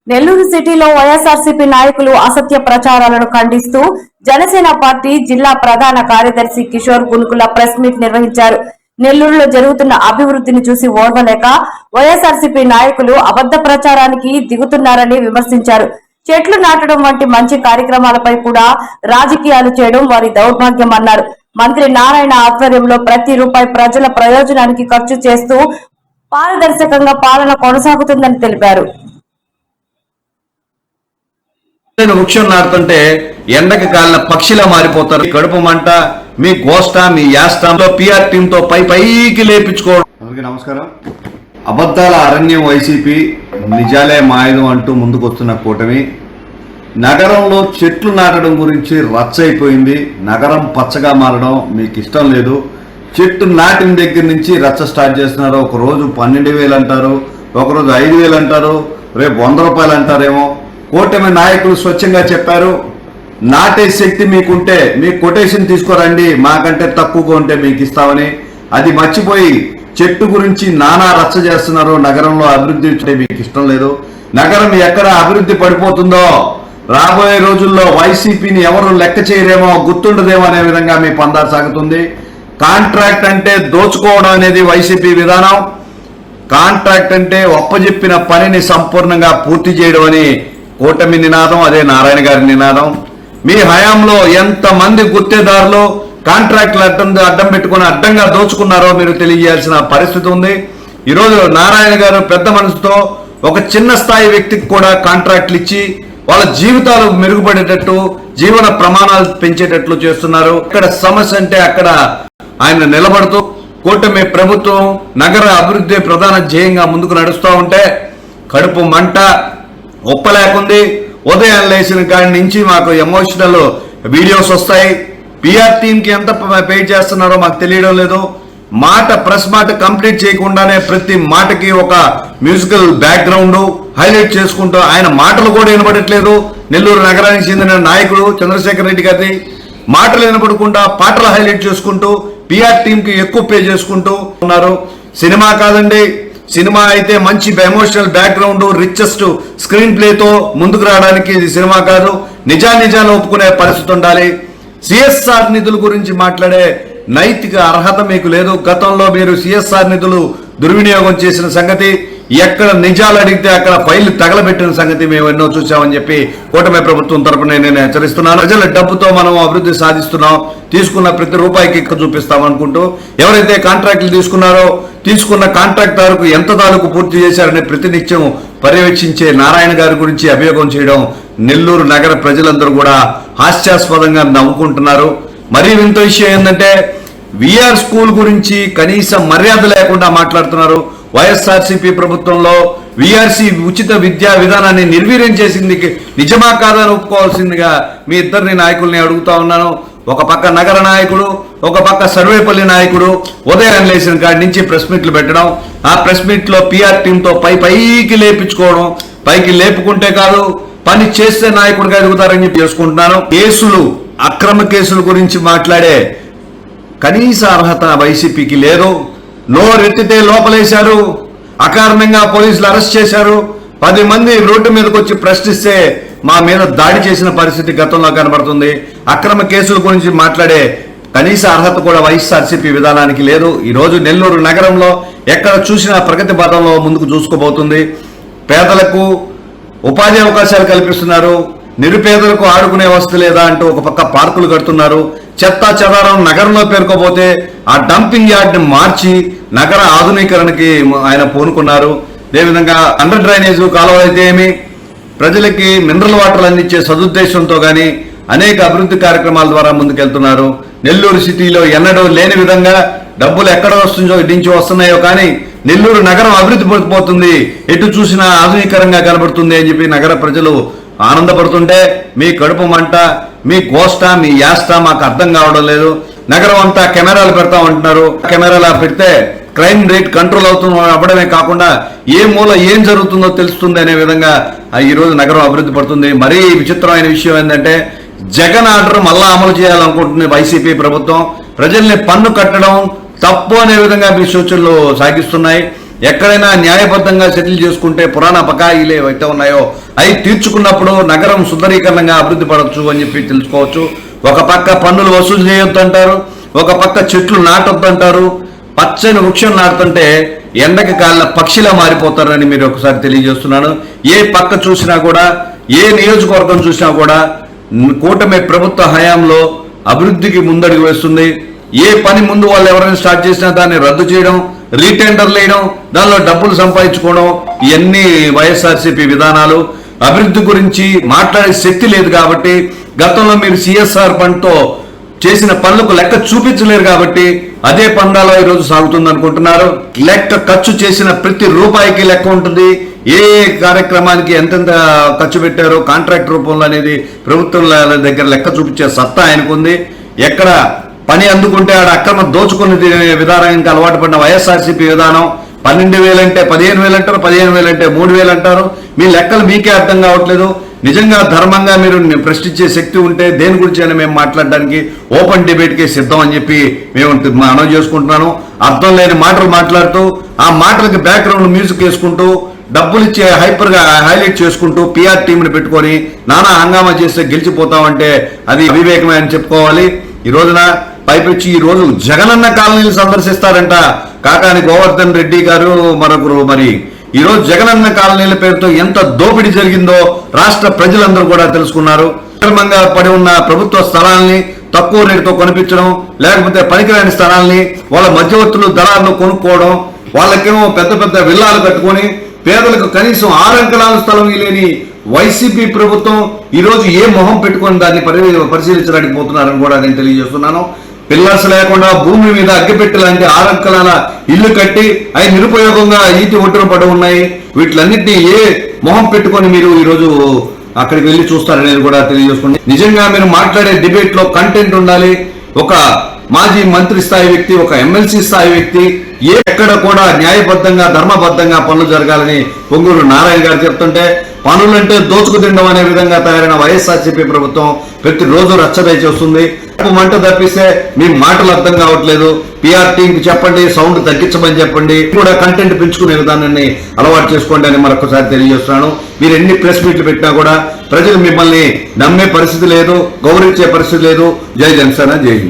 నెల్లూరు సిటీలో వైఎస్ఆర్సీపీ నాయకులు అసత్య ప్రచారాలను ఖండిస్తూ జనసేన పార్టీ జిల్లా ప్రధాన కార్యదర్శి కిషోర్ గునుకుల ప్రెస్ మీట్ నిర్వహించారు. నెల్లూరులో జరుగుతున్న అభివృద్ధిని చూసి ఓర్వలేక వైఎస్ఆర్సీపీ నాయకులు అబద్ధ ప్రచారానికి దిగుతున్నారని విమర్శించారు. చెట్లు నాటడం వంటి మంచి కార్యక్రమాలపై కూడా రాజకీయాలు చేయడం వారి దౌర్భాగ్యమన్నారు. మంత్రి నారాయణ ఆధ్వర్యంలో ప్రతి రూపాయి ప్రజల ప్రయోజనానికి ఖర్చు చేస్తూ పారదర్శకంగా పాలన కొనసాగుతుందని తెలిపారు. వృక్షం నాటుతుంటే ఎండకి కాలిన పక్షిలా మారిపోతారు. కడుపు మంట, మీ గోష్ట, మీ యాస్టంలో పిఆర్ టీమ్ తో పైకి లేపించుకోవడం. అందరికీ నమస్కారం. అబద్ధాల అరణ్యం వైసీపీ, నిజాలే మాయుధం అంటూ ముందుకొస్తున్న కూటమి నగరంలో చెట్లు నాటడం గురించి రచ్చ అయిపోయింది. నగరం పచ్చగా మారడం మీకు ఇష్టం లేదు. చెట్టు నాటిన దగ్గర నుంచి రచ్చ స్టార్ట్ చేస్తున్నారు. ఒక రోజు 12,000 అంటారు, ఒకరోజు 5,000 అంటారు, రేపు 100 రూపాయలు అంటారేమో. కూటమి నాయకులు స్వచ్ఛంగా చెప్పారు, నాటే శక్తి మీకుంటే మీ కొటేషన్ తీసుకోరండి, మాకంటే తక్కువగా ఉంటే మీకు ఇస్తామని. అది మర్చిపోయి చెట్టు గురించి నానా రచ్చ చేస్తున్నారు. నగరంలో అభివృద్ధి మీకు ఇష్టం లేదు. నగరం ఎక్కడ అభివృద్ధి పడిపోతుందో రాబోయే రోజుల్లో వైసీపీని ఎవరు లెక్క చేయరేమో, గుర్తుండదేమో అనే విధంగా మీ పందా సాగుతుంది. కాంట్రాక్ట్ అంటే దోచుకోవడం అనేది వైసీపీ విధానం. కాంట్రాక్ట్ అంటే ఒప్పజెప్పిన పనిని సంపూర్ణంగా పూర్తి చేయడం అని కూటమి నినాదం. అదే నారాయణ గారి నినాదం. మీ హయాంలో ఎంతమంది గుత్తేదారులు కాంట్రాక్టులు అడ్డం పెట్టుకుని అడ్డంగా దోచుకున్నారో మీరు తెలియజేయాల్సిన పరిస్థితి ఉంది. ఈరోజు నారాయణ గారు పెద్ద మనసుతో ఒక చిన్న స్థాయి వ్యక్తికి కూడా కాంట్రాక్టులు ఇచ్చి వాళ్ళ జీవితాలు మెరుగుపడేటట్టు, జీవన ప్రమాణాలు పెంచేటట్లు చేస్తున్నారు. ఇక్కడ సమస్య అంటే అక్కడ ఆయన నిలబడుతూ కూటమి ప్రభుత్వం నగర అభివృద్ధి ప్రధాన ధ్యేయంగా ముందుకు నడుస్తూ ఉంటే కడుపు మంట ఒప్పలేకుంది. ఉదయం లేచిన కాడి నుంచి మాకు ఎమోషనల్ వీడియోస్ వస్తాయి. పిఆర్ టీంకి ఎంత పే చేస్తున్నారో మాకు తెలియడం లేదు. ప్రెస్ మాట కంప్లీట్ చేయకుండానే ప్రతి మాటకి ఒక మ్యూజికల్ బ్యాక్గ్రౌండ్ హైలైట్ చేసుకుంటూ ఆయన మాటలు కూడా వినబడట్లేదు. నెల్లూరు నగరానికి చెందిన నాయకుడు చంద్రశేఖర్ రెడ్డి గారి మాటలు వినపడకుండా పాటలు హైలైట్ చేసుకుంటూ పిఆర్ టీంకి ఎక్కువ పే చేసుకుంటూ ఉన్నారు. సినిమా కాదండి. సినిమా అయితే మంచి ఎమోషనల్ బ్యాక్గ్రౌండ్, రిచెస్ట్ స్క్రీన్ ప్లేతో ముందుకు రావడానికి ఇది సినిమా కాదు. నిజాలు ఒప్పుకునే పరిస్థితి ఉండాలి. సిఎస్ఆర్ నిధుల గురించి మాట్లాడే నైతిక అర్హత మీకు లేదు. గతంలో మీరు సిఎస్ఆర్ నిధులు దుర్వినియోగం చేసిన సంగతి, ఎక్కడ నిజాలు అడిగితే అక్కడ ఫైళ్లు తగలబెట్టిన సంగతి మేము ఎన్నో చూసామని చెప్పి కూటమి ప్రభుత్వం తరపున నేను హెచ్చరిస్తున్నాను. ప్రజల డబ్బుతో మనం అభివృద్ధి సాధిస్తున్నాం, తీసుకున్న ప్రతి రూపాయికి ఎక్క చూపిస్తామనుకుంటూ ఎవరైతే కాంట్రాక్టులు తీసుకున్నారో తీసుకున్న కాంట్రాక్టర్కు ఎంత తాలూకు పూర్తి చేశారని ప్రతినిత్యం పర్యవేక్షించే నారాయణ గారి గురించి అభియోగం చేయడం నెల్లూరు నగర ప్రజలందరూ కూడా హాస్యాస్పదంగా నవ్వుకుంటున్నారు. మరీ వింత విషయం ఏంటంటే విఆర్ స్కూల్ గురించి కనీసం మర్యాద లేకుండా మాట్లాడుతున్నారు. వైఎస్ఆర్సీపీ ప్రభుత్వంలో విఆర్సీ ఉచిత విద్యా విధానాన్ని నిర్వీర్యం చేసింది నిజమా కాదని ఒప్పుకోవాల్సిందిగా మీ ఇద్దరిని నాయకుల్ని అడుగుతా ఉన్నాను. ఒక పక్క నగర నాయకుడు, ఒక పక్క సర్వేపల్లి నాయకుడు ఉదయం లేచిన కాడి నుంచి ప్రెస్ మీట్లు పెట్టడం, ఆ ప్రెస్ మీట్ లో పిఆర్ టీంతో పైకి లేపించుకోవడం. పైకి లేపుకుంటే కాదు, పని చేస్తే నాయకుడిగా ఎదుగుతారని చెప్పి చేసుకుంటున్నాను. కేసులు, అక్రమ కేసుల గురించి మాట్లాడే కనీస అర్హత వైసీపీకి లేదు. నోరెత్తితే లోపలేశారు, అకారణంగా పోలీసులు అరెస్ట్ చేశారు. 10 మంది రోడ్డు మీదకి వచ్చి ప్రశ్నిస్తే మా మీద దాడి చేసిన పరిస్థితి గతంలో కనబడుతుంది. అక్రమ కేసుల గురించి మాట్లాడే కనీస అర్హత కూడా వైఎస్ఆర్సీపీ విధానానికి లేదు. ఈరోజు నెల్లూరు నగరంలో ఎక్కడ చూసినా ప్రగతి పథంలో ముందుకు చూసుకోబోతుంది. పేదలకు ఉపాధి అవకాశాలు కల్పిస్తున్నారు. నిరుపేదలకు ఆడుకునే వసతి లేదా అంటూ ఒక పక్క పార్కులు కడుతున్నారు. చెత్తా చెదారం నగరంలో పేరుకోపోతే ఆ డంపింగ్ యార్డ్ని మార్చి నగర ఆధునీకరణకి ఆయన పూనుకున్నారు. అదేవిధంగా అండర్ డ్రైనేజ్ కాలువలు అయితే ఏమి, ప్రజలకి మినరల్ వాటర్ అందించే సదుద్దేశంతో కానీ అనేక అభివృద్ధి కార్యక్రమాల ద్వారా ముందుకెళ్తున్నారు. నెల్లూరు సిటీలో ఎన్నడూ లేని విధంగా డబ్బులు ఎక్కడ వస్తుందో నుంచి వస్తున్నాయో కానీ నెల్లూరు నగరం అభివృద్ధి పడిపోతుంది, ఎటు చూసినా ఆధునీకరంగా కనబడుతుంది అని చెప్పి నగర ప్రజలు ఆనందపడుతుంటే మీ కడుపు మంట, మీ గోష్ట, మీ యాస్ట మాకు అర్థం కావడం లేదు. నగరం అంతా కెమెరాలు పెడతామంటున్నారు. కెమెరాలు పెడితే క్రైమ్ రేట్ కంట్రోల్ అవ్వడమే కాకుండా ఏ మూల ఏం జరుగుతుందో తెలుస్తుంది అనే విధంగా ఈరోజు నగరం అభివృద్ధి పడుతుంది. మరీ విచిత్రమైన విషయం ఏంటంటే జగన్ ఆర్డర్ మళ్ళా అమలు చేయాలనుకుంటుంది వైసీపీ ప్రభుత్వం. ప్రజల్ని పన్ను కట్టడం తప్పు అనే విధంగా మీ సూచనలు సాగిస్తున్నాయి. ఎక్కడైనా న్యాయబద్ధంగా సెటిల్ చేసుకుంటే పురాణ బకాయిలు ఏవైతే ఉన్నాయో అవి తీర్చుకున్నప్పుడు నగరం సుందరీకరణంగా అభివృద్ధి పడవచ్చు అని చెప్పి తెలుసుకోవచ్చు. ఒక పక్క పన్నులు వసూలు చేయొద్దు అంటారు, ఒక పక్క చెట్లు నాటొద్దు అంటారు. పచ్చని వృక్షం నాటుతుంటే ఎండకి కాళ్ళ పక్షిలా మారిపోతారని మీరు ఒకసారి తెలియజేస్తున్నాను. ఏ పక్క చూసినా కూడా, ఏ నియోజకవర్గం చూసినా కూడా కూటమి ప్రభుత్వ హయాంలో అభివృద్ధికి ముందడుగు వేస్తుంది. ఏ పని ముందు వాళ్ళు ఎవరైనా స్టార్ట్ చేసినా దాన్ని రద్దు చేయడం, రీటెండర్లు వేయడం, దానిలో డబ్బులు సంపాదించుకోవడం, ఇవన్నీ వైఎస్ఆర్సీపీ విధానాలు. అభివృద్ధి గురించి మాట్లాడే శక్తి లేదు కాబట్టి, గతంలో మీరు సిఎస్ఆర్ ఫండ్తో చేసిన పనులకు లెక్క చూపించలేరు కాబట్టి అదే పందాలో ఈరోజు సాగుతుంది అనుకుంటున్నారు. లెక్క ఖర్చు చేసిన ప్రతి రూపాయికి లెక్క ఉంటుంది. ఏ కార్యక్రమానికి ఎంతెంత ఖర్చు పెట్టారో కాంట్రాక్ట్ రూపంలో అనేది ప్రభుత్వం దగ్గర లెక్క చూపించే సత్తా ఆయనకుంది. ఎక్కడ పని అందుకుంటే ఆడ అక్రమ దోచుకుని విధానానికి అలవాటు పడిన వైఎస్ఆర్సీపీ విధానం 12,000 అంటే 15,000 అంటారు, 15,000 అంటే 3,000 అంటారు. మీ లెక్కలు మీకే అర్థం కావట్లేదు. నిజంగా ధర్మంగా మీరు ప్రశ్నించే శక్తి ఉంటే దేని గురించి అయినా మేము మాట్లాడడానికి ఓపెన్ డిబేట్కి సిద్ధం అని చెప్పి మేము అనౌన్స్ చేసుకుంటున్నాను. అర్థం లేని మాటలు మాట్లాడుతూ ఆ మాటలకి బ్యాక్గ్రౌండ్ మ్యూజిక్ వేసుకుంటూ డబ్బులు ఇచ్చే హైపర్గా హైలైట్ చేసుకుంటూ పిఆర్ టీంని పెట్టుకొని నానా హంగామా చేస్తే గెలిచిపోతామంటే అది అవివేకమే అని చెప్పుకోవాలి. ఈ రోజున పైపెచ్చి ఈ రోజు జగనన్న కాలనీలు సందర్శిస్తారంట కాకాని గోవర్ధన్ రెడ్డి గారు మరొకరు. మరి ఈ రోజు జగనన్న కాలనీల పేరుతో ఎంత దోపిడీ జరిగిందో రాష్ట్ర ప్రజలందరూ కూడా తెలుసుకున్నారు. అక్రమంగా పడి ఉన్న ప్రభుత్వ స్థలాల్ని తక్కువ రేటుతో కొనిపించడం, లేకపోతే పనికిరాని స్థలాల్ని వాళ్ళ మధ్యవర్తులు దళాలను కొనుక్కోవడం, వాళ్ళకేమో పెద్ద పెద్ద విల్లాలు కట్టుకొని పేదలకు కనీసం 6 అంకణాల స్థలం లేని వైసీపీ ప్రభుత్వం ఈ రోజు ఏ మొహం పెట్టుకొని దాన్ని పరిశీలించడానికి పోతున్నారని కూడా నేను తెలియజేస్తున్నాను. పిల్లర్స్ లేకుండా భూమి మీద అగ్గిపెట్టి లాంటి 6 అంకణాల ఇల్లు కట్టి అవి నిరుపయోగంగా ఈతి ఒట్టున పడి ఉన్నాయి. వీటిలన్నింటినీ ఏ మొహం పెట్టుకొని మీరు ఈరోజు అక్కడికి వెళ్ళి చూస్తారనేది కూడా తెలియజేసుకోండి. నిజంగా మీరు మాట్లాడే డిబేట్ లో కంటెంట్ ఉండాలి. ఒక మాజీ మంత్రి స్థాయి వ్యక్తి, ఒక ఎమ్మెల్సీ స్థాయి వ్యక్తి ఎక్కడ కూడా న్యాయబద్ధంగా ధర్మబద్ధంగా పనులు జరగాలని పొంగూరు నారాయణ గారు చెప్తుంటే పనులంటే దోచుకు తినడం అనే విధంగా తయారైన వైఎస్ఆర్సీపీ ప్రభుత్వం ప్రతిరోజు రచ్చదై చేస్తుంది. మంట తప్పిస్తే మీ మాటలు అర్థం కావట్లేదు. పిఆర్ టీంకి చెప్పండి, సౌండ్ తగ్గించమని చెప్పండి, కూడా కంటెంట్ పెంచుకునే విధానాన్ని అలవాటు చేసుకోండి అని మరొకసారి తెలియజేస్తున్నాను. మీరు ఎన్ని ప్రెస్ మీట్లు పెట్టినా కూడా ప్రజలు మిమ్మల్ని నమ్మే పరిస్థితి లేదు, గౌరవించే పరిస్థితి లేదు. జై జనసేన, జై హింద్.